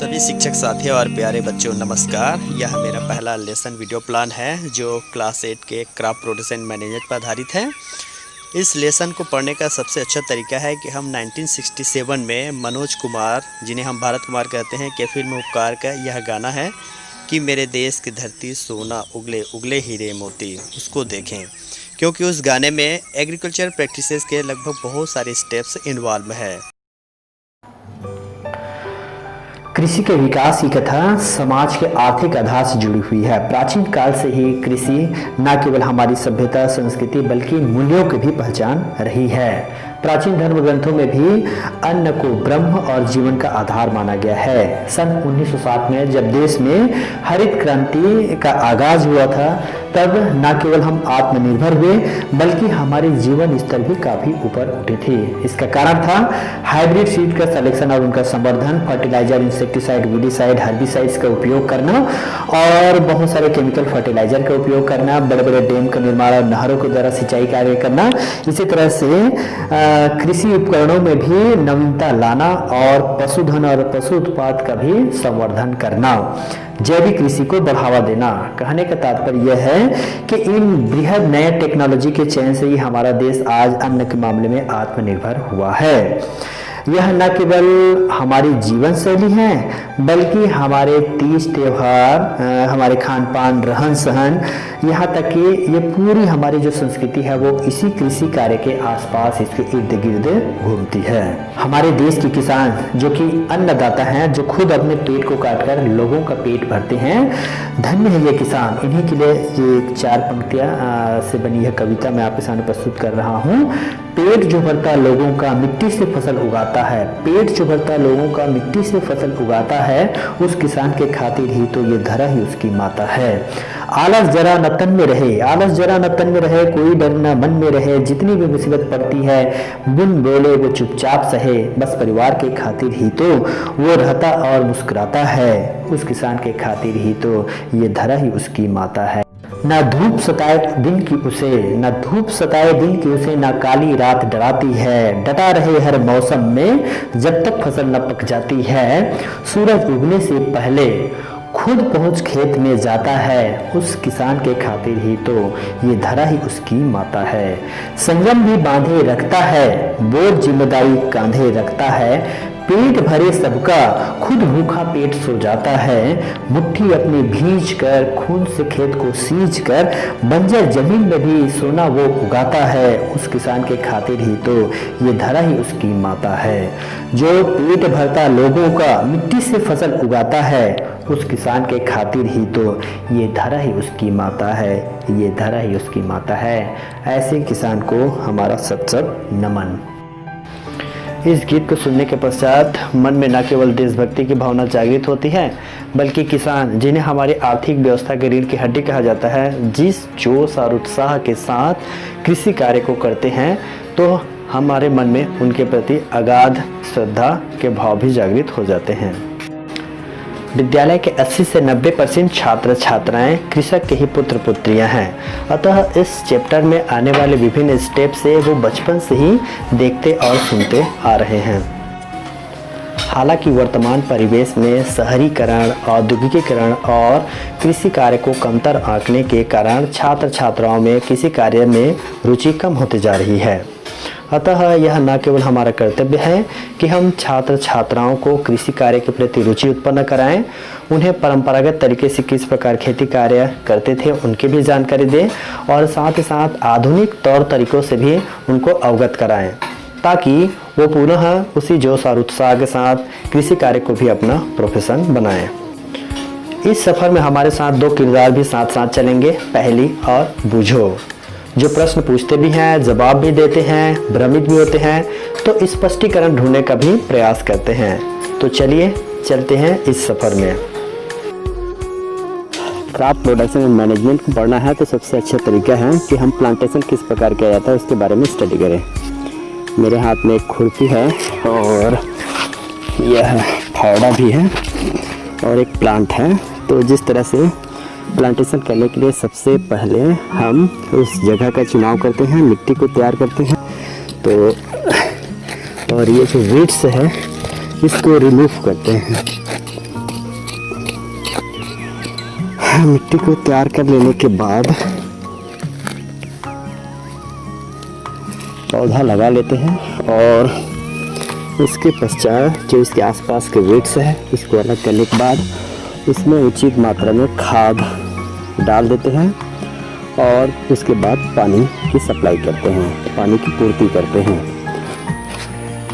सभी शिक्षक साथियों और प्यारे बच्चों नमस्कार। यह मेरा पहला लेसन वीडियो प्लान है जो क्लास 8 के क्रॉप प्रोडक्शन मैनेजमेंट पर आधारित है। इस लेसन को पढ़ने का सबसे अच्छा तरीका है कि हम 1967 में मनोज कुमार, जिन्हें हम भारत कुमार कहते हैं, के फिल्म उपकार का यह गाना है कि मेरे देश की धरती सोना उगले उगले हीरे मोती, उसको देखें, क्योंकि उस गाने में एग्रीकल्चर प्रैक्टिसेस के लगभग बहुत सारे स्टेप्स इन्वॉल्व है। कृषि के विकास की कथा समाज के आर्थिक आधार से जुड़ी हुई है। प्राचीन काल से ही कृषि न केवल हमारी सभ्यता संस्कृति बल्कि मूल्यों की भी पहचान रही है। प्राचीन धर्म ग्रंथों में भी अन्न को ब्रह्म और जीवन का आधार माना गया है। सन 1960 में जब देश में हरित क्रांति का आगाज हुआ था, तब न केवल हम आत्मनिर्भर हुए बल्कि हमारे जीवन स्तर भी काफी ऊपर उठे थे। इसका कारण था हाइब्रिड सीड का सिलेक्शन और उनका संवर्धन, फर्टिलाइजर, इंसेक्टिसाइड, वीडिसाइड, हर्बिसाइड्स का उपयोग करना और बहुत सारे केमिकल फर्टिलाइजर का उपयोग करना, बड़े बड़े डैम का निर्माण और नहरों के द्वारा सिंचाई कार्य करना। इसी तरह से कृषि उपकरणों में भी नवीनता लाना और पशुधन और पशु उत्पाद का भी संवर्धन करना, जैविक कृषि को बढ़ावा देना। कहने का तात्पर्य यह है कि इन बृहद नए टेक्नोलॉजी के चयन से ही हमारा देश आज अन्न के मामले में आत्मनिर्भर हुआ है। यह न केवल हमारी जीवन शैली है बल्कि हमारे तीज त्योहार, हमारे खान पान, रहन सहन, यहाँ तक कि ये पूरी हमारी जो संस्कृति है वो इसी कृषि कार्य के आसपास, इसके इर्द गिर्द घूमती है। हमारे देश के किसान जो कि अन्नदाता हैं, जो खुद अपने पेट को काटकर लोगों का पेट भरते हैं, धन्य है ये किसान। इन्हीं के लिए ये 4 पंक्तियां से बनी यह कविता मैं आपके सामने प्रस्तुत कर रहा हूँ। पेट जो भरता लोगों का मिट्टी से फसल उगाता है, पेट जो भरता लोगों का मिट्टी से फसल उगाता है, उस किसान के खातिर ही तो ये धरा ही उसकी माता है। आलस जरा न तन में रहे, आलस जरा न तन में रहे, कोई डर न मन में रहे, जितनी भी मुसीबत पड़ती है बिन बोले वो चुपचाप सहे, बस परिवार के खातिर ही तो वो रहता और मुस्कुराता है, उस किसान के खातिर ही तो ये धरा ही उसकी माता है। ना धूप सताए दिन की उसे, ना धूप सताए दिन की उसे, ना काली रात डराती है, डटा रहे हर मौसम में जब तक फसल न पक जाती है, सूरज उगने से पहले खुद पहुंच खेत में जाता है, उस किसान के खातिर ही तो ये धरा ही उसकी माता है। संयम भी बांधे रखता है, बोझ जिम्मेदारी कांधे रखता है, पेट भरे सबका खुद भूखा पेट सो जाता है, मुट्ठी अपनी भींच कर खून से खेत को सींच कर बंजर जमीन में भी सोना वो उगाता है, उस किसान के खातिर ही तो ये धरा ही उसकी माता है। जो पेट भरता लोगों का मिट्टी से फसल उगाता है, उस किसान के खातिर ही तो ये धरा ही उसकी माता है, ये धरा ही उसकी माता है। ऐसे किसान को हमारा सत सत नमन। इस गीत को सुनने के पश्चात मन में न केवल देशभक्ति की भावना जागृत होती है बल्कि किसान, जिन्हें हमारी आर्थिक व्यवस्था की रीढ़ की हड्डी कहा जाता है, जिस जोश और उत्साह के साथ कृषि कार्य को करते हैं, तो हमारे मन में उनके प्रति अगाध श्रद्धा के भाव भी जागृत हो जाते हैं। विद्यालय के 80 से 90% छात्र छात्राएं कृषक के ही पुत्र पुत्रियां हैं। अतः इस चैप्टर में आने वाले विभिन्न स्टेप से वो बचपन से ही देखते और सुनते आ रहे हैं। हालांकि वर्तमान परिवेश में शहरीकरण, औद्योगिकीकरण और कृषि कार्य को कमतर आंकने के कारण छात्र छात्राओं में कृषि कार्य में रुचि कम होती जा रही है। अतः यह न केवल हमारा कर्तव्य है कि हम छात्र छात्राओं को कृषि कार्य के प्रति रुचि उत्पन्न कराएं, उन्हें परंपरागत तरीके से किस प्रकार खेती कार्य करते थे उनकी भी जानकारी दें और साथ ही साथ आधुनिक तौर तरीकों से भी उनको अवगत कराएं, ताकि वो पुनः उसी जोश और उत्साह के साथ कृषि कार्य को भी अपना प्रोफेशन बनाएं। इस सफ़र में हमारे साथ 2 किरदार भी साथ साथ चलेंगे, पहली और बूझो, जो प्रश्न पूछते भी हैं, जवाब भी देते हैं, भ्रमित भी होते हैं, तो स्पष्टीकरण ढूंढने का भी प्रयास करते हैं। तो चलिए चलते हैं इस सफ़र में। क्रॉप प्रोडक्शन एंड मैनेजमेंट को पढ़ना है तो सबसे अच्छा तरीका है कि हम प्लांटेशन किस प्रकार किया जाता है उसके बारे में स्टडी करें। मेरे हाथ में एक खुरपी है और यह फावड़ा भी है और एक प्लांट है। तो जिस तरह से प्लांटेशन करने के लिए सबसे पहले हम उस जगह का चुनाव करते हैं, मिट्टी को तैयार करते हैं। तो और ये जो वीड्स है इसको रिमूव करते हैं। मिट्टी को तैयार कर लेने के बाद पौधा लगा लेते हैं और उसके पश्चात जो इसके आसपास के वेट्स है इसको अलग करने के बाद इसमें उचित मात्रा में खाद डाल देते हैं और उसके बाद पानी की सप्लाई करते हैं, पानी की पूर्ति करते हैं।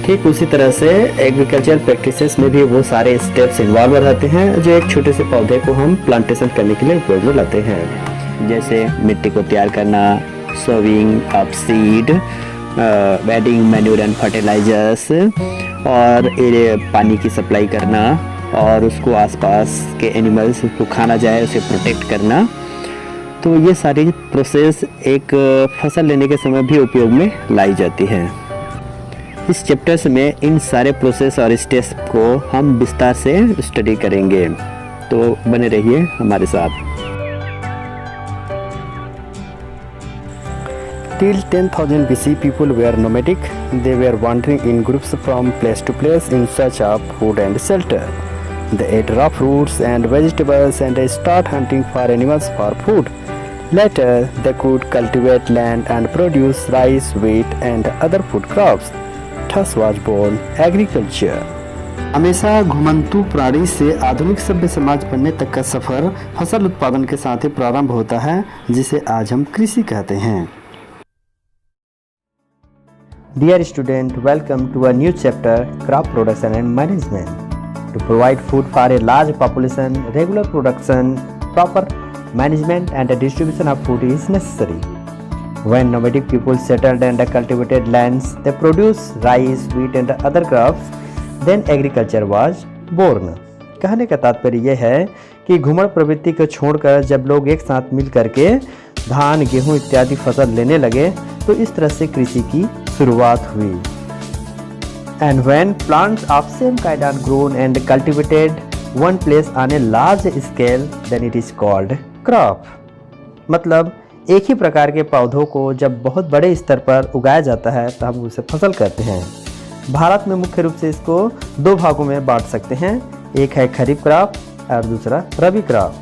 ठीक उसी तरह से एग्रीकल्चर प्रैक्टिसेस में भी वो सारे स्टेप्स इन्वॉल्व रहते हैं जो एक छोटे से पौधे को हम प्लांटेशन करने के लिए उपयोग में लाते हैं, जैसे मिट्टी को तैयार करना, sowing of seed, adding manure and fertilizers और पानी की सप्लाई करना और उसको आसपास के एनिमल्स को खाना जाए उसे प्रोटेक्ट करना। तो ये सारी प्रोसेस एक फसल लेने के समय भी उपयोग में लाई जाती है। इस चैप्टर्स में इन सारे प्रोसेस और स्टेप्स को हम विस्तार से स्टडी करेंगे, तो बने रहिए हमारे साथ। Till 10,000 BC, people were nomadic. They were wandering in groups from place to place in search of food and shelter. They ate raw fruits and vegetables and start hunting for animals for food. Later, they could cultivate land and produce rice, wheat, and other food crops. Thus was born agriculture. हमेशा घुमंतु प्राणी से आधुनिक सभ्य समाज बनने तक का सफर फसल उत्पादन के साथ ही प्रारंभ होता है, जिसे आज हम कृषि कहते हैं। Dear student, welcome to a new chapter, crop production and management. To provide food for a large population, regular production, proper management and distribution of food is necessary. When nomadic people settled and cultivated lands, they produced rice, wheat and other crops. Then agriculture was born. कहने का तात्पर्य यह है कि घुमड़ प्रवृत्ति को छोड़कर जब लोग एक साथ मिल करके धान, गेहूं इत्यादि फसल लेने लगे तो इस तरह से कृषि की शुरुआत हुई। And when plants of same kind are grown and cultivated one place on a large scale, then it is called crop. मतलब एक ही प्रकार के पौधों को जब बहुत बड़े स्तर पर उगाया जाता है तो हम उसे फसल कहते हैं। भारत में मुख्य रूप से इसको दो भागों में बांट सकते हैं, एक है खरीफ क्रॉप और दूसरा rabi crop.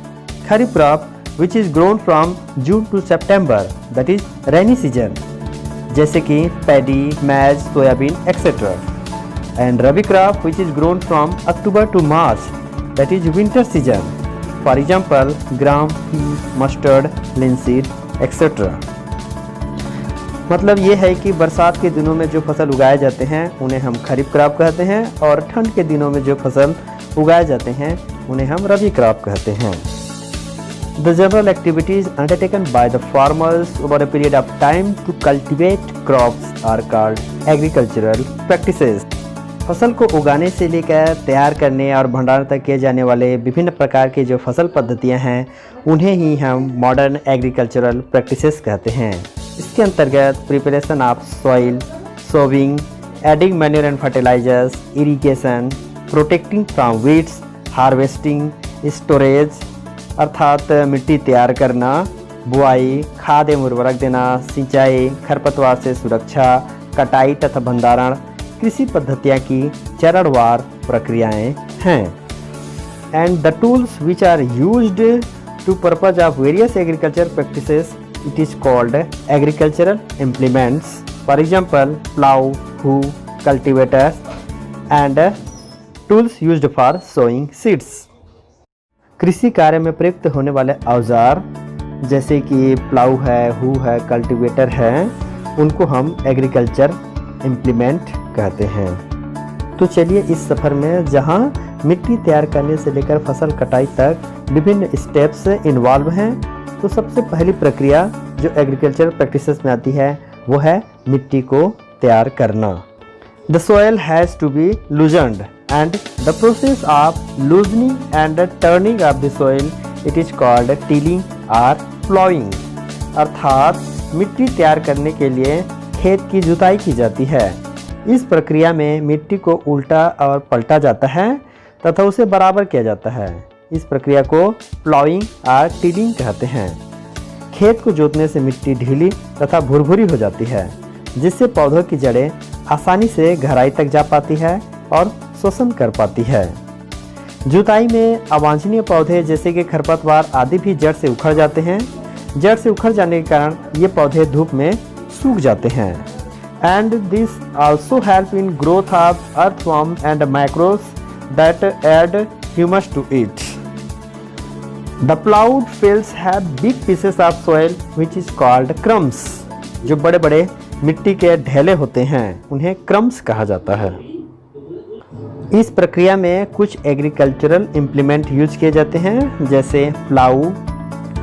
Kharif crop which is grown from June to September, that is rainy season, जैसे कि paddy, maize, soybean etcetera. And rabi crop which is grown from October to March, that is winter season, for example gram, P, mustard, linseed etcetera. मतलब ये है कि बरसात के दिनों में जो फसल उगाए जाते हैं उन्हें हम खरीफ क्रॉप कहते हैं और ठंड के दिनों में जो फसल उगाए जाते हैं उन्हें हम रबी क्रॉप कहते हैं। The general activities undertaken by the farmers over a period of time to cultivate crops are called agricultural practices. फसल को उगाने से लेकर तैयार करने और भंडारण तक किए जाने वाले विभिन्न प्रकार की जो फसल पद्धतियां हैं उन्हें ही हम मॉडर्न एग्रीकल्चरल प्रैक्टिसेस कहते हैं। इसके अंतर्गत preparation of soil, sowing, adding manure and fertilizers, irrigation, protecting from weeds, harvesting, storage अर्थात मिट्टी तैयार करना, बुआई, खाद एवं उर्वरक देना, सिंचाई, खरपतवार से सुरक्षा, कटाई तथा भंडारण कृषि पद्धतियाँ की चरणवार प्रक्रियाएं हैं। And the tools which are used to purpose of various agriculture practices it is called agricultural implements, for example plough, hoe, cultivators and tools used for sowing seeds. कृषि कार्य में प्रयुक्त होने वाले औजार जैसे कि प्लाऊ है, हू है, कल्टीवेटर है, उनको हम एग्रीकल्चर इम्प्लीमेंट कहते हैं। तो चलिए इस सफ़र में जहां मिट्टी तैयार करने से लेकर फसल कटाई तक विभिन्न स्टेप्स इन्वॉल्व हैं, तो सबसे पहली प्रक्रिया जो एग्रीकल्चर प्रैक्टिसेस में आती है वो है मिट्टी को तैयार करना। The soil has to be loosened and the process of loosening and turning of the soil it is called tilling or plowing। अर्थात मिट्टी तैयार करने के लिए खेत की जुताई की जाती है। इस प्रक्रिया में मिट्टी को उल्टा और पलटा जाता है तथा उसे बराबर किया जाता है। इस प्रक्रिया को प्लाउइंग और टिलिंग कहते हैं। खेत को जोतने से मिट्टी ढीली तथा भुरभुरी हो जाती है, जिससे पौधों की जड़ें आसानी से गहराई तक जा पाती है और शोषण कर पाती है। जुताई में अवांछनीय पौधे जैसे कि खरपतवार आदि भी जड़ से उखड़ जाते हैं। जड़ से उखड़ जाने के कारण ये पौधे धूप में सूख जाते हैं। And this also help in growth of earthworm and microbes that add humus to it. The ploughed fields have big pieces of soil which is called crumbs। जो बड़े बड़े मिट्टी के ढेले होते हैं उन्हें क्रम्स कहा जाता है। इस प्रक्रिया में कुछ एग्रीकल्चरल इम्प्लीमेंट यूज किए जाते हैं जैसे प्लाऊ,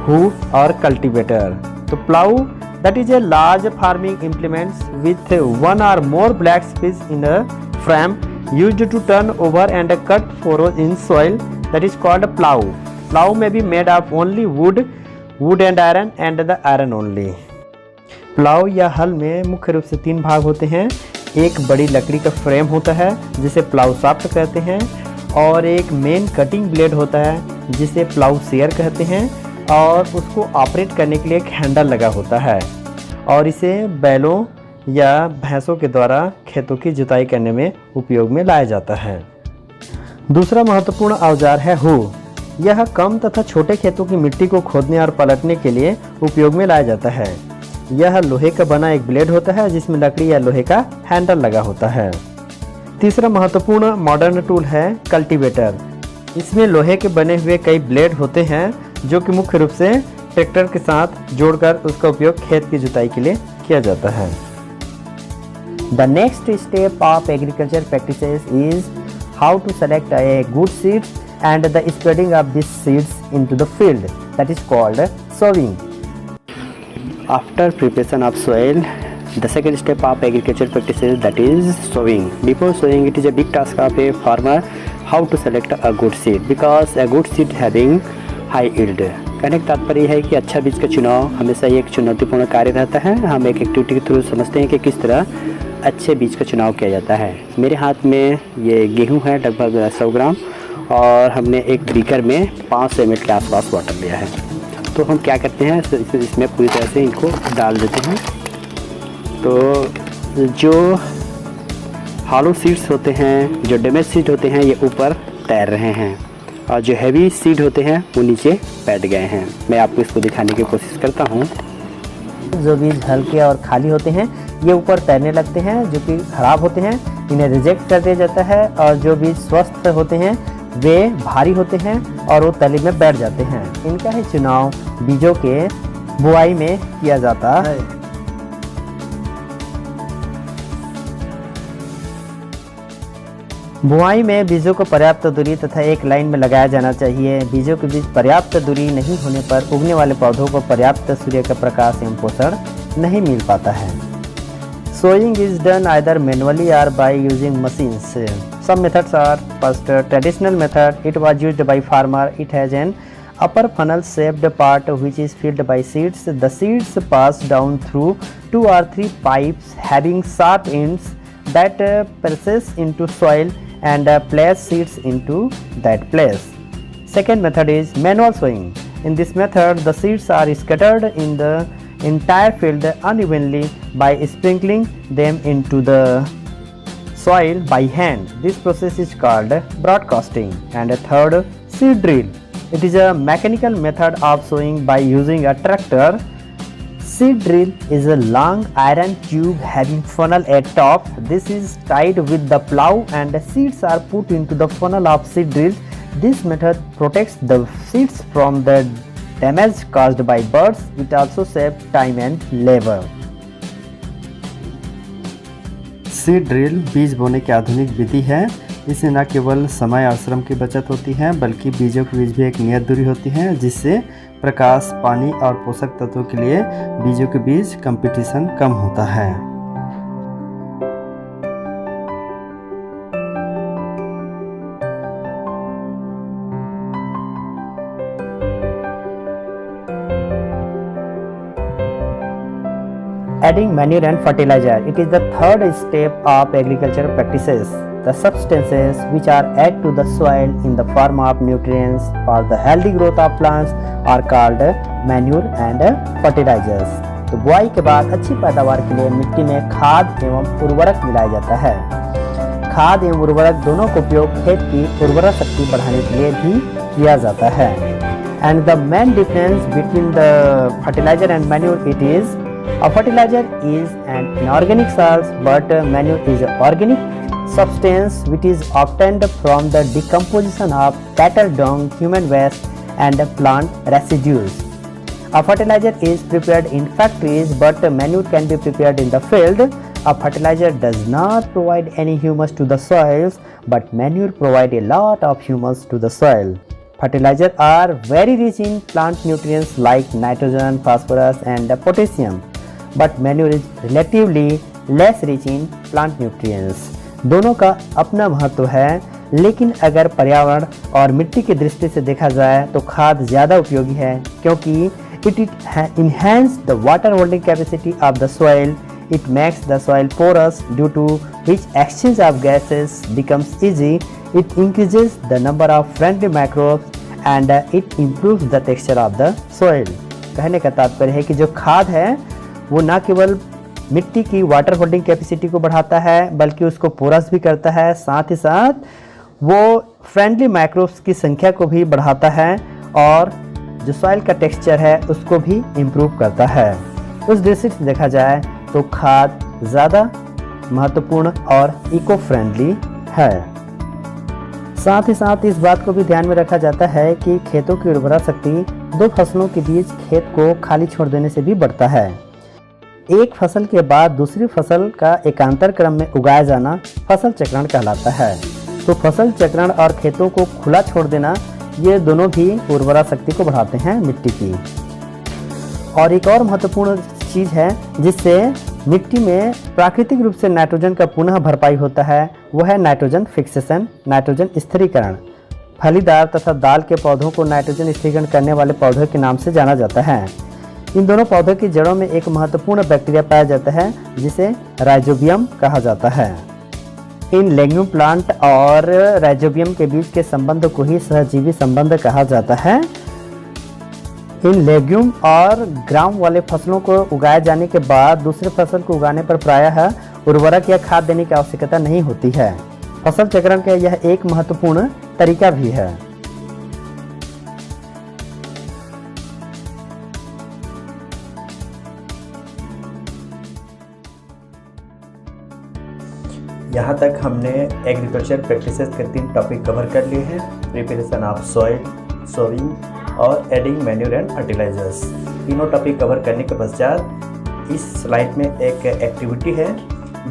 हूफ और कल्टीवेटर। तो plough that is a large farming implements with one or more black space in a frame used to turn over and cut furrows in soil that is called plough. Plough में be made of only wood and the iron only. Plough या हल में मुख्य रूप से 3 भाग होते हैं। एक बड़ी लकड़ी का फ्रेम होता है जिसे प्लाऊ शाफ्ट कहते हैं, और एक मेन कटिंग ब्लेड होता है जिसे प्लाऊ शेयर कहते हैं, और उसको ऑपरेट करने के लिए एक हैंडल लगा होता है, और इसे बैलों या भैंसों के द्वारा खेतों की जुताई करने में उपयोग में लाया जाता है। दूसरा महत्वपूर्ण औजार है हू। यह कम तथा छोटे खेतों की मिट्टी को खोदने और पलटने के लिए उपयोग में लाया जाता है। यह लोहे का बना एक ब्लेड होता है जिसमें लकड़ी या लोहे का हैंडल लगा होता है। तीसरा महत्वपूर्ण मॉडर्न टूल है कल्टीवेटर। इसमें लोहे के बने हुए कई ब्लेड होते हैं जो कि मुख्य रूप से ट्रैक्टर के साथ जोड़कर उसका उपयोग खेत की जुताई के लिए किया जाता है। The next step of agriculture practices is how to select a good seeds and the spreading of these seeds into the field, that is called sowing. After preparation of soil, the second step of agriculture practices, that is sowing. Before sowing, it is a big task of a farmer how to select a good seed, because a good seed having high yield. कहने का तात्पर्य है कि अच्छा बीज का चुनाव हमेशा एक चुनौतीपूर्ण कार्य रहता है। हम एक एक्टिविटी के थ्रू समझते हैं कि किस तरह अच्छे बीज का चुनाव किया जाता है। मेरे हाथ में ये गेहूं है लगभग 100 ग्राम, और हमने एक बीकर में 500 ml के आसपास वाटर लिया है। तो हम क्या करते हैं, इसमें पूरी तरह से इनको डाल देते हैं। तो जो हॉलो सीड्स होते हैं, जो डैमेज सीड होते हैं, ये ऊपर तैर रहे हैं, और जो हैवी सीड होते हैं वो नीचे बैठ गए हैं। मैं आपको इसको दिखाने की कोशिश करता हूँ। जो बीज हल्के और खाली होते हैं ये ऊपर तैरने लगते हैं, जो कि खराब होते हैं, इन्हें रिजेक्ट कर दिया जाता है। और जो बीज स्वस्थ होते हैं वे भारी होते हैं और वो तली में बैठ जाते हैं। इनका ही चुनाव बीजों के बुआई में किया जाता है। बुआई में बीजों को पर्याप्त दूरी तथा एक लाइन में लगाया जाना चाहिए। बीजों के बीच पर्याप्त दूरी नहीं होने पर उगने वाले पौधों को पर्याप्त सूर्य का प्रकाश एवं पोषण नहीं मिल पाता है। Sowing is done either manually or by using machines. Some methods are: first, traditional method. It was used by farmer. It has an upper funnel shaped part which is filled by seeds. The seeds pass down through 2 or 3 pipes having sharp ends that presses into soil and place seeds into that place. Second method is manual sowing. In this method, the seeds are scattered in the entire field unevenly by sprinkling them into the soil by hand. This process is called broadcasting. And a third, seed drill. It is a mechanical method of sowing by using a tractor. Seed drill is a long iron tube having funnel at top. This is tied with the plow and the seeds are put into the funnel of seed drill. This method protects the seeds from the damage caused by birds. It also saves time and labor. Seed drill बीज बोने की आधुनिक विधि है। इससे न केवल समय और श्रम की बचत होती है बल्कि बीजों के बीच भी एक नियत दूरी होती है, जिससे प्रकाश, पानी और पोषक तत्वों के लिए बीजों के बीच कंपटीशन कम होता है। Adding manure and fertilizer. It is the third step of agricultural practices. The substances which are added to the soil in the form of nutrients for the healthy growth of plants are called manure and fertilizers. तो बुआई के बाद अच्छी पैदावार के लिए मिट्टी में खाद एवं उर्वरक मिलाया जाता है। खाद एवं उर्वरक दोनों का उपयोग खेत की उर्वरा शक्ति बढ़ाने के लिए भी किया जाता है। And the main difference between the fertilizer and manure it is a fertilizer is an inorganic source but manure is an organic substance which is obtained from the decomposition of cattle dung, human waste and plant residues. A fertilizer is prepared in factories but manure can be prepared in the field. A fertilizer does not provide any humus to the soils but manure provide a lot of humus to the soil. Fertilizers are very rich in plant nutrients like nitrogen, phosphorus and potassium. But manure is relatively less rich in plant nutrients. दोनों का अपना महत्व है, लेकिन अगर पर्यावरण और मिट्टी की दृष्टि से देखा जाए तो खाद ज़्यादा उपयोगी है क्योंकि it enhances the water holding capacity of the soil. It makes the soil porous due to which exchange of gases becomes easy. It increases the number of friendly microbes and it improves the texture of the soil. कहने का तात्पर्य है कि जो खाद है वो ना केवल मिट्टी की वाटर होल्डिंग कैपेसिटी को बढ़ाता है बल्कि उसको पोरस भी करता है, साथ ही साथ वो फ्रेंडली माइक्रोब्स की संख्या को भी बढ़ाता है और जो सॉइल का टेक्सचर है उसको भी इम्प्रूव करता है। उस दृष्टि से देखा जाए तो खाद ज़्यादा महत्वपूर्ण और इको फ्रेंडली है। साथ ही साथ इस बात को भी ध्यान में रखा जाता है कि खेतों की उर्वरा शक्ति दो फसलों के बीच खेत को खाली छोड़ देने से भी बढ़ता है। एक फसल के बाद दूसरी फसल का एकांतर क्रम में उगाया जाना फसल चक्रण कहलाता है। तो फसल चक्रण और खेतों को खुला छोड़ देना ये दोनों भी उर्वरा शक्ति को बढ़ाते हैं मिट्टी की। और एक और महत्वपूर्ण चीज़ है जिससे मिट्टी में प्राकृतिक रूप से नाइट्रोजन का पुनः भरपाई होता है, वह है नाइट्रोजन फिक्सेशन, नाइट्रोजन स्थिरीकरण। फलीदार तथा दाल के पौधों को नाइट्रोजन स्थिरीकरण करने वाले पौधों के नाम से जाना जाता है। इन दोनों पौधों की जड़ों में एक महत्वपूर्ण बैक्टीरिया पाया जाता है जिसे राइजोबियम कहा जाता है। इन लेग्यूम प्लांट और राइजोबियम के बीच के संबंध को ही सहजीवी संबंध कहा जाता है। इन लेग्यूम और ग्राम वाले फसलों को उगाए जाने के बाद दूसरे फसल को उगाने पर प्रायः उर्वरक या खाद देने की आवश्यकता नहीं होती है। फसल चक्रण का यह एक महत्वपूर्ण तरीका भी है। यहाँ तक हमने एग्रीकल्चर प्रैक्टिसेस के 3 टॉपिक कवर कर लिए हैं, प्रिपरेशन ऑफ सॉइल, सोविंग और एडिंग मैन्योर एंड फर्टिलाइजर्स। तीनों टॉपिक कवर करने के पश्चात इस स्लाइड में एक एक्टिविटी है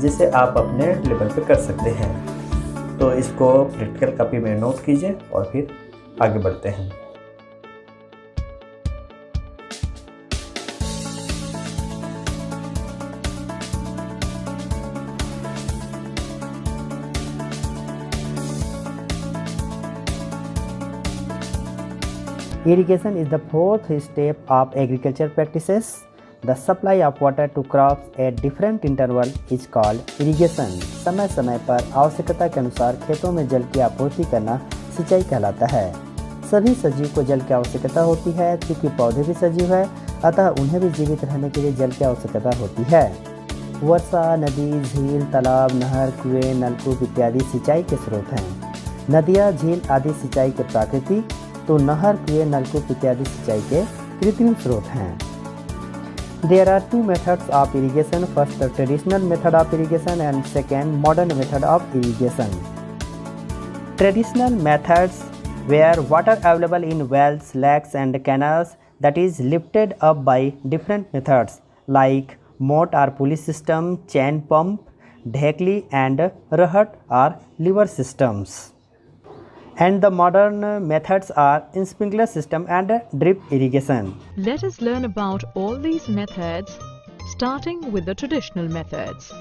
जिसे आप अपने लेवल पे कर सकते हैं। तो इसको प्रैक्टिकल कॉपी में नोट कीजिए और फिर आगे बढ़ते हैं। Irrigation is the fourth step of agriculture practices. The supply of water to crops at different interval is called irrigation. समय समय पर आवश्यकता के अनुसार खेतों में जल की आपूर्ति करना सिंचाई कहलाता है। सभी सजीव को जल की आवश्यकता होती है, क्योंकि पौधे भी सजीव है, अतः उन्हें भी जीवित रहने के लिए जल की आवश्यकता होती है। वर्षा, नदी, झील, तालाब, नहर, कुएं, नलकूप इत्यादि सिंचाई के स्रोत हैं। नदियाँ, झील आदि सिंचाई के प्राकृतिक, तो नहर, कुएं, नलकूप इत्यादि सिंचाई के कृत्रिम स्रोत हैं। There are 2 methods of irrigation. First, the traditional method of irrigation and second, modern method of irrigation. Traditional methods where water available in wells, lakes and canals that is lifted up by different methods like moat or pulley system, chain pump, dhekli and rahat or lever systems. And the modern methods are sprinkler system and drip irrigation. Let us learn about all these methods, starting with the traditional methods.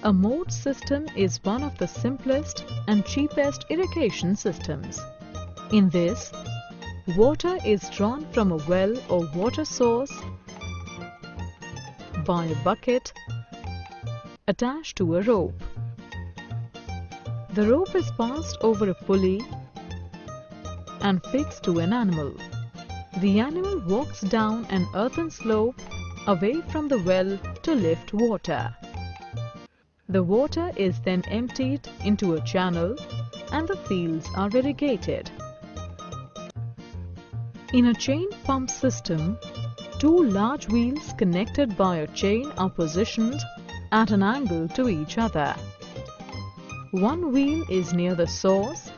A moat system is one of the simplest and cheapest irrigation systems. In this, water is drawn from a well or water source by a bucket attached to a rope. The rope is passed over a pulley and fixed to an animal. The animal walks down an earthen slope away from the well to lift water. The water is then emptied into a channel and the fields are irrigated. In a chain pump system, two large wheels connected by a chain are positioned at an angle to each other. One wheel is near the source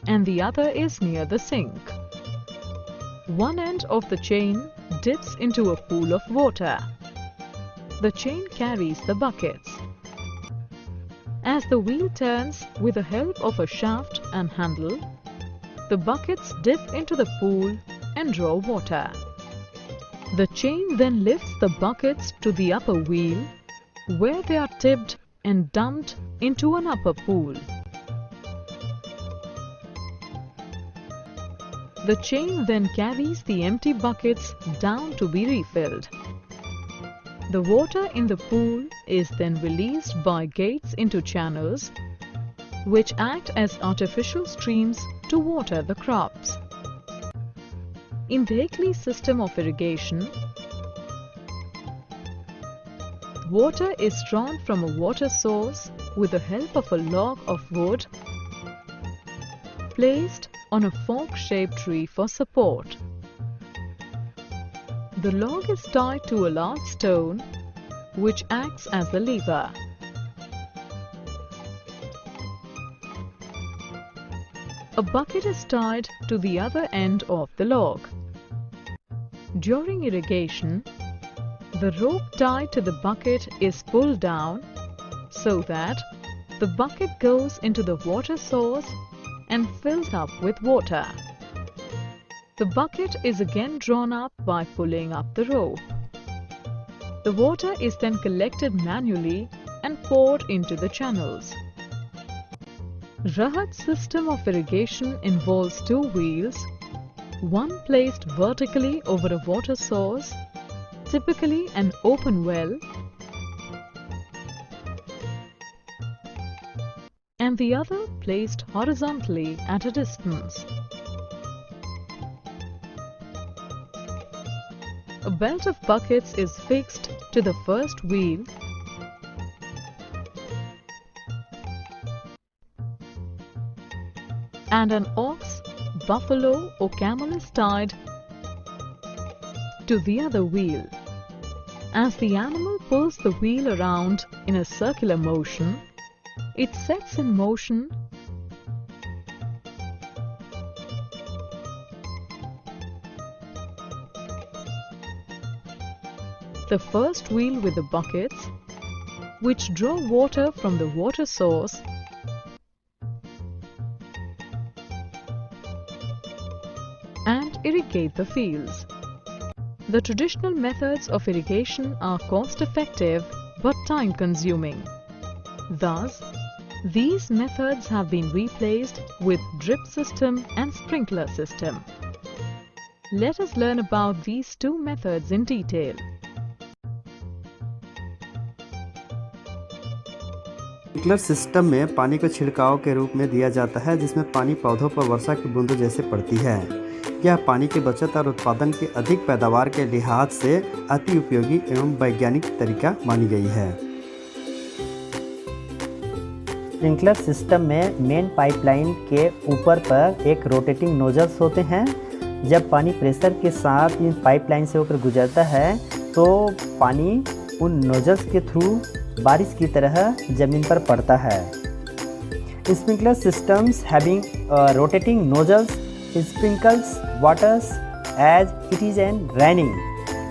and the other is near the sink. One end of the chain dips into a pool of water. The chain carries the buckets. As the wheel turns with the help of a shaft and handle, the buckets dip into the pool and draw water. The chain then lifts the buckets to the upper wheel, where they are tipped and dumped into an upper pool. The chain then carries the empty buckets down to be refilled. The water in the pool is then released by gates into channels, which act as artificial streams to water the crops. In the Hickley system of irrigation, water is drawn from a water source with the help of a log of wood placed on a fork-shaped tree for support. The log is tied to a large stone which acts as a lever. A bucket is tied to the other end of the log. During irrigation, the rope tied to the bucket is pulled down so that the bucket goes into the water source and fills up with water. The bucket is again drawn up by pulling up the rope. The water is then collected manually and poured into the channels. Rahat system of irrigation involves two wheels, one placed vertically over a water source, typically an open well, and the other placed horizontally at a distance. A belt of buckets is fixed to the first wheel and an ox, buffalo or camel is tied to the other wheel. As the animal pulls the wheel around in a circular motion, it sets in motion the first wheel with the buckets, which draw water from the water source, and irrigate the fields. The traditional methods of irrigation are cost-effective but time-consuming. Thus, these methods have been replaced with drip system and sprinkler system. Let us learn about these two methods in detail. Sprinkler system में पानी को छिड़काव के रूप में दिया जाता है, जिसमें पानी पौधों पर वर्षा की बूंदों जैसे पड़ती है। यह पानी की बचत और उत्पादन की अधिक पैदावार के लिहाज से अति उपयोगी एवं वैज्ञानिक तरीका मानी गई है। स्प्रिंकलर सिस्टम में मेन पाइपलाइन के ऊपर पर एक रोटेटिंग नोजल्स होते हैं। जब पानी प्रेशर के साथ इन पाइपलाइन से होकर गुजरता है तो पानी उन नोजल्स के थ्रू बारिश की तरह ज़मीन पर पड़ता है। Sprinkler systems having rotating nozzles sprinkles waters as it is raining.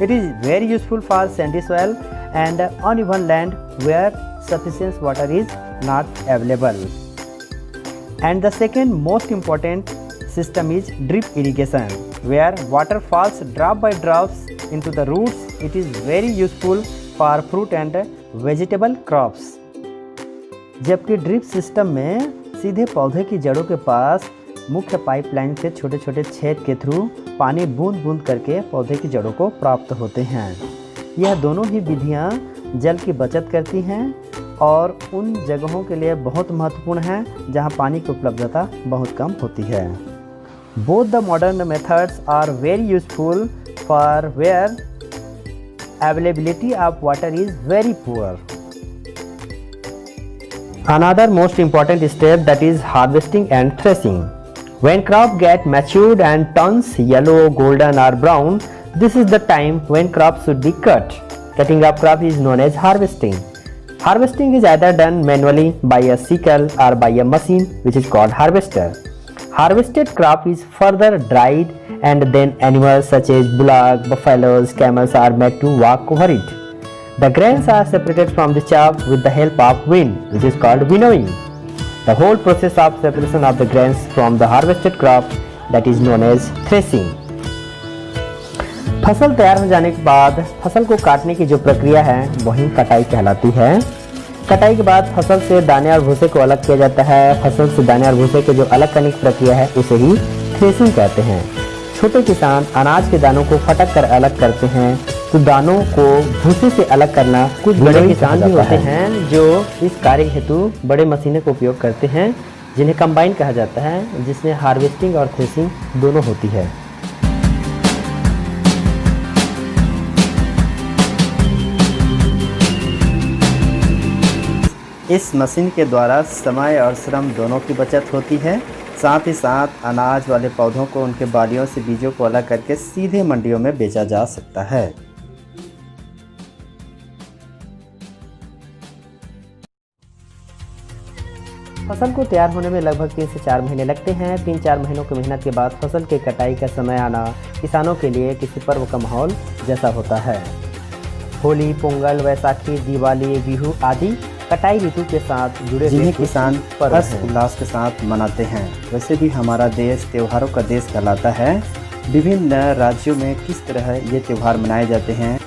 It is very useful for sandy soil and uneven land where sufficient water is not available. And the second most important system is drip irrigation, where water falls drop by drops into the roots. It is very useful for fruit and vegetable crops. जबकि drip system में सीधे पौधे की जड़ों के पास मुख्य pipeline से छोटे छोटे छेद के थ्रू पानी बूंद बूंद करके पौधे की जड़ों को प्राप्त होते हैं। यह दोनों ही विधियां जल की बचत करती हैं और उन जगहों के लिए बहुत महत्वपूर्ण है जहां पानी की उपलब्धता बहुत कम होती है। Both the modern methods are very useful for where availability of water is very poor. Another most important step, that is harvesting and threshing. When crop get matured and turns yellow, golden or brown, this is the time when crop should be cut. Cutting of crop is known as harvesting. Harvesting is either done manually by a sickle or by a machine which is called harvester. Harvested crop is further dried and then animals such as bullock, buffaloes, camels are made to walk over it. The grains are separated from the chaff with the help of wind, which is called winnowing. The whole process of separation of the grains from the harvested crop, that is known as threshing. फसल तैयार हो जाने के बाद फसल को काटने की जो प्रक्रिया है वही कटाई कहलाती है। कटाई के बाद फसल से दाने और भूसे को अलग किया जाता है। फसल से दाने और भूसे के जो अलग करने की प्रक्रिया है उसे ही थ्रेसिंग कहते हैं। छोटे किसान अनाज के दानों को फटक कर अलग करते हैं, तो दानों को भूसे से अलग करना कुछ बड़े किसान भी होते हैं जो इस कार्य हेतु बड़े मशीनों का उपयोग करते हैं, जिन्हें कंबाइन कहा जाता है, जिसमें हार्वेस्टिंग और थ्रेसिंग दोनों होती है। इस मशीन के द्वारा समय और श्रम दोनों की बचत होती है। साथ ही साथ अनाज वाले पौधों को उनके बालियों से बीजों को अलग करके सीधे मंडियों में बेचा जा सकता है। फसल को तैयार होने में लगभग 3 से 4 महीने लगते हैं। 3-4 महीनों की मेहनत के बाद फसल के कटाई का समय आना किसानों के लिए किसी पर्व का माहौल जैसा होता है। होली, पोंगल, वैसाखी, दिवाली, बिहू आदि कटाई ऋतु के साथ जुड़े जिन्हें किसान हर्ष उल्लास के साथ मनाते हैं। वैसे भी हमारा देश त्योहारों का देश कहलाता है। विभिन्न राज्यों में किस तरह ये त्यौहार मनाए जाते हैं।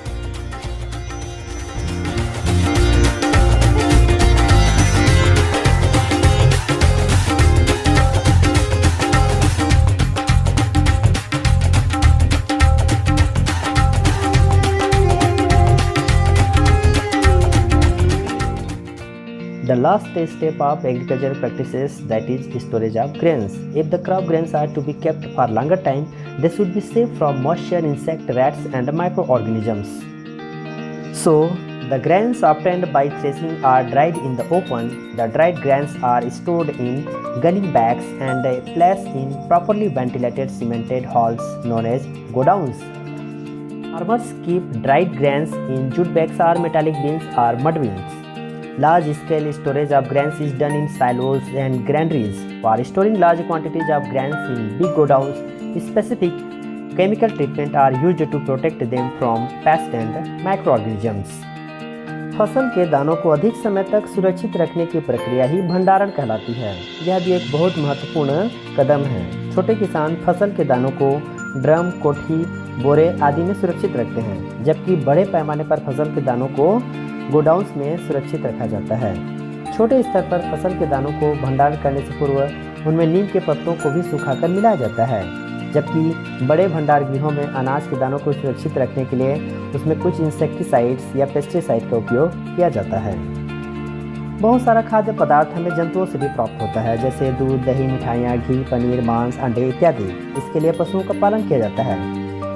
The last step of agricultural practices, that is storage of grains. If the crop grains are to be kept for longer time, they should be safe from moisture, insect, rats and microorganisms. So, the grains obtained by threshing are dried in the open. The dried grains are stored in gunny bags and placed in properly ventilated cemented halls known as godowns. Farmers keep dried grains in jute bags or metallic bins or mud bins. Large-scale storage of grains is done in silos and granaries. For storing large quantities of grains in big godowns, specific chemical treatment are used to protect them from pests and microorganisms. फसल के दानों को अधिक समय तक सुरक्षित रखने की प्रक्रिया ही भंडारण कहलाती है। यह भी एक बहुत महत्वपूर्ण कदम है। छोटे किसान फसल के दानों को ड्रम, कोठी, बोरे आदि में सुरक्षित रखते हैं, जबकि बड़े पैमाने पर फसल के दानों को गोडाउन्स में सुरक्षित रखा जाता है। छोटे स्तर पर फसल के दानों को भंडारण करने से पूर्व उनमें नीम के पत्तों को भी सुखाकर मिलाया जाता है, जबकि बड़े भंडार गृहों में अनाज के दानों को सुरक्षित रखने के लिए उसमें कुछ इंसेक्टिसाइड्स या पेस्टिसाइड का उपयोग किया जाता है। बहुत सारा खाद्य पदार्थ हमें जंतुओं से भी प्राप्त होता है, जैसे दूध, दही, मिठाइयाँ, घी, पनीर, मांस, अंडे इत्यादि। इसके लिए पशुओं का पालन किया जाता है।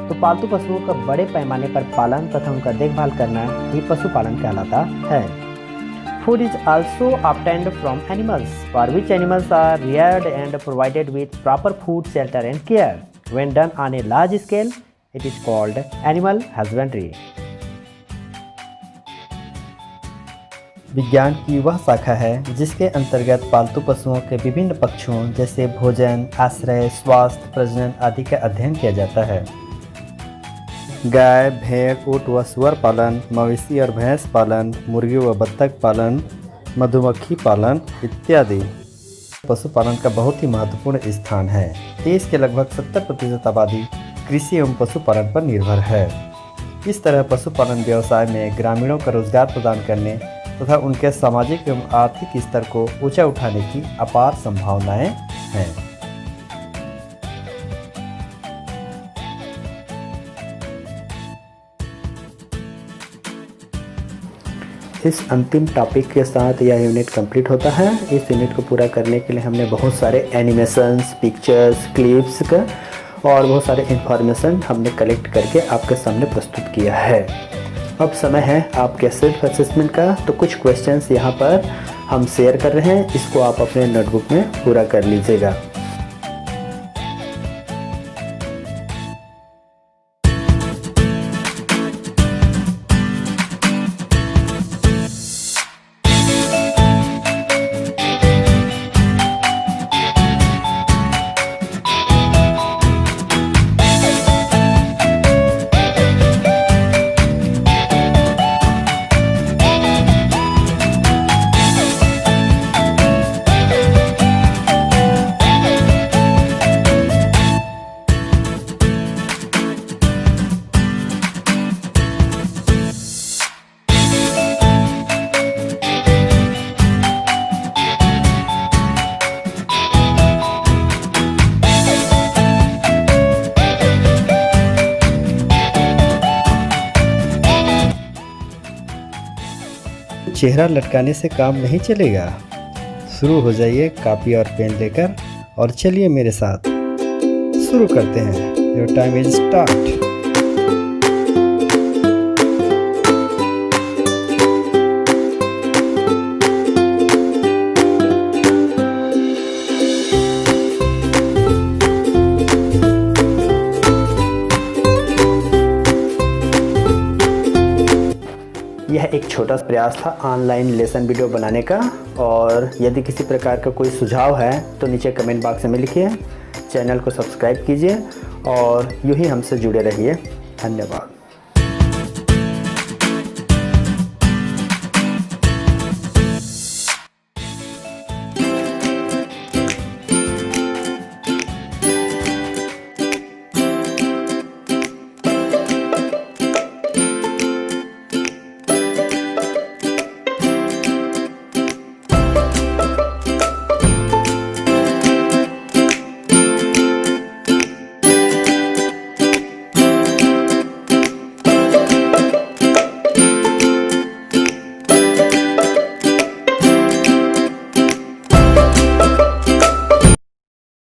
तो पालतू पशुओं का बड़े पैमाने पर पालन तथा उनका देखभाल करना ही पशुपालन कहलाता है। Food is also obtained from animals, for which animals are reared and provided with proper food, shelter and care. When done on a large scale, it is called animal husbandry. विज्ञान की वह शाखा है जिसके अंतर्गत पालतू पशुओं के विभिन्न पक्षों जैसे भोजन, आश्रय, स्वास्थ्य, प्रजनन आदि का अध्ययन किया जाता है। गाय, भेड़, ऊँट व सुअर पालन, मवेशी और भैंस पालन, मुर्गी व बत्तख पालन, मधुमक्खी पालन इत्यादि पशुपालन का बहुत ही महत्वपूर्ण स्थान है। देश के लगभग 70% आबादी कृषि एवं पशुपालन पर निर्भर है। इस तरह पशुपालन व्यवसाय में ग्रामीणों को रोजगार प्रदान करने तथा उनके सामाजिक एवं आर्थिक स्तर को ऊंचा उठाने की अपार संभावनाएं हैं। इस अंतिम टॉपिक के साथ यह यूनिट कंप्लीट होता है। इस यूनिट को पूरा करने के लिए हमने बहुत सारे एनिमेशंस, पिक्चर्स, क्लिप्स का और बहुत सारे इन्फॉर्मेशन हमने कलेक्ट करके आपके सामने प्रस्तुत किया है। अब समय है आपके सेल्फ असेसमेंट का। तो कुछ क्वेश्चंस यहाँ पर हम शेयर कर रहे हैं, इसको आप अपने नोटबुक में पूरा कर लीजिएगा। चेहरा लटकाने से काम नहीं चलेगा। शुरू हो जाइए कॉपी और पेन लेकर और चलिए मेरे साथ शुरू करते हैं। Your time is start. यह एक छोटा सा प्रयास था ऑनलाइन लेसन वीडियो बनाने का, और यदि किसी प्रकार का कोई सुझाव है तो नीचे कमेंट बॉक्स में लिखिए। चैनल को सब्सक्राइब कीजिए और यूं ही हमसे जुड़े रहिए। धन्यवाद।